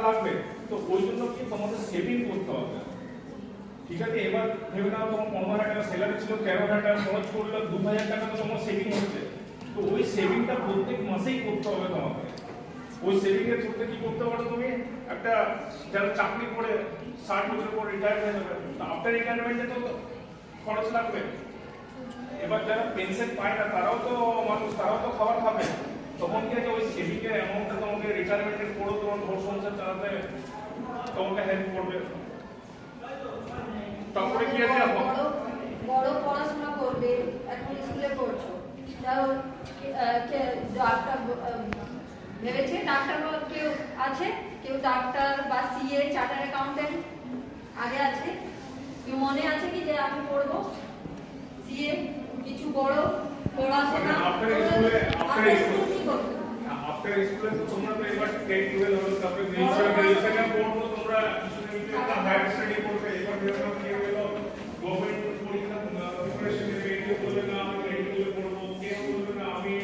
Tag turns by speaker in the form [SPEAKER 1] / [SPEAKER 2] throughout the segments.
[SPEAKER 1] লাগবে। তো ওই জন্য কি তোমাদের সেভিং করতে হবে, ঠিক আছে? এবার ভেবে নাও তোমার 15,000 টাকা স্যালারি ছিল, 13,000 টাকা খরচ করলে 2,000 টাকা তো তোমার সেভিং হচ্ছে। তো ওই সেভিংটা প্রত্যেক মাসেই করতে হবে তোমাকে। ওই সেভিং এর থ্রুতে কি করতে পারো তুমি, একটা যারা চাকরি করে 60 বছর পর রিটায়ার হয়ে যাবে, আফটার রিটায়ারমেন্টে তো খরচ লাগবে। এবার যারা পেনশন পায় না তারাও তো মানুষ, তারাও তো খাবার খাবে। তখন কি আছে, ওই সেভিং এর অ্যামাউন্টটা তোমাকে রিটায়ারমেন্টের পরও তোমার ঘর সংসার চালাতে তোমাকে হেল্প করবে। তারপরে কি আছে,
[SPEAKER 2] বড় পড়াশোনা করবে, এখন স্কুলে পড়ছো, তাও ডাক্তার ভেবেছে, ডাক্তার কেউ আছে, কেউ ডাক্তার বা সিএ চার্টার অ্যাকাউন্টেন্ট আগে আছে, কেউ মনে আছে কি যে আমি পড়বো সিএ, কিছু বড় পড়াশোনা
[SPEAKER 1] আফটার স্কুলে তো তোমরা তো এবার 10 12 হলো, তারপরে গ্রাজুয়েশনে পড়বো, তোমরা হায়ার স্টাডি করবে। এবার যেরকম কি হলো, গভর্নমেন্ট পরীক্ষা প্রিপারেশন এর রেডিও বলবে না আমি রেডিও পড়বো, কেউ বলবে না আমি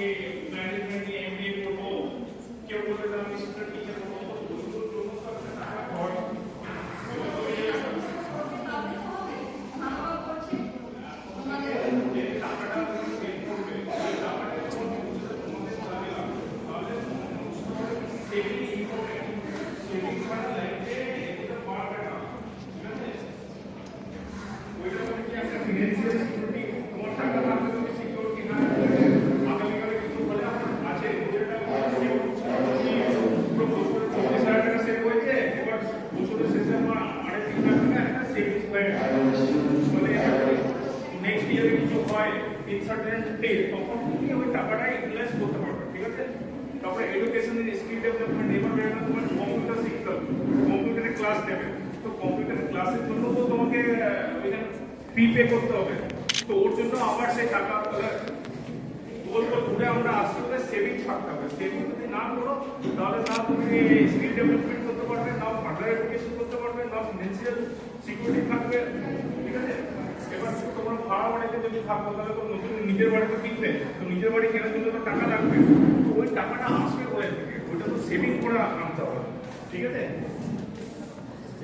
[SPEAKER 1] ম্যানেজমেন্ট নিয়ে এমবিএ পড়বো, কেউ বলবে না আমি স্টুডেন্ট টিচার পড়বো। তারপরে এডুকেশনের স্কিল ডেভেলপমেন্ট, এবার তোমার কম্পিউটার শিখতে হবে, কম্পিউটারের ক্লাস দেবে। তো কম্পিউটারের ক্লাসের জন্য তো তোমাকে ফি পে করতে হবে। তো ওর জন্য আবার সেই টাকা গোল গোল ঘুরে আমরা আসতে হলে সেভিং থাকতে হবে। সেভিং যদি না করো তাহলে না তুমি স্কিল ডেভেলপমেন্ট করতে পারবে, না ফার্দার এডুকেশন করতে পারবে, না ফিনান্সিয়াল সিকিউরিটি থাকবে, ঠিক আছে? এবার তোমার ভাড়া বাড়িতে যদি থাকো তাহলে তো নতুন নিজের বাড়িতে কিনবে, তো নিজের বাড়ি কেনার জন্য তো টাকা লাগবে। তো ওই টাকাটা আসবে কোথায় থেকে, ওইটা তো সেভিং করে আনতে হবে, ঠিক আছে?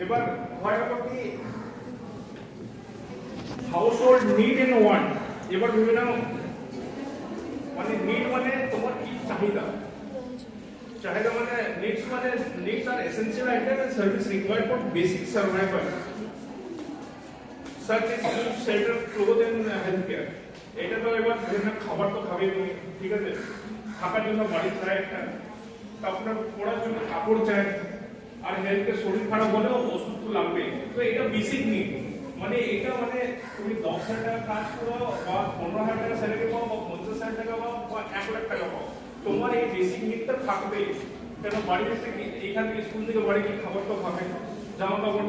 [SPEAKER 1] এবার হয় আবার কি household need and want. এবার ভেবে নাও, মানে নিড মানে তোমার কি চাহিদা, চাহিদা মানে needs are essential items and service required for basic survival such as food, shelter, clothes and healthcare. এটা তো এবার বিভিন্ন খাবার তো খাবে তুমি, ঠিক আছে? থাকার জন্য বাড়ি চাই একটা, আপনার পড়ার জন্য কাপড় চাই, আর হেলথে শরীর খারাপ হলেও ওষুধ তো লাগবে। তো এটা বেসিক নিড। মানে এটা মানে তুমি 10,000 টাকা কাজ করো বা 15,000 টাকা স্যালারি পাও বা 50,000 টাকা পাও বা 1 লাখ টাকা পাও, তোমার এই বেসিক নিডটা থাকবেই। কেন বাড়ি থেকে, এখান থেকে স্কুল থেকে বাড়ি গিয়ে খাবার তো খাবে, জামা কাপড়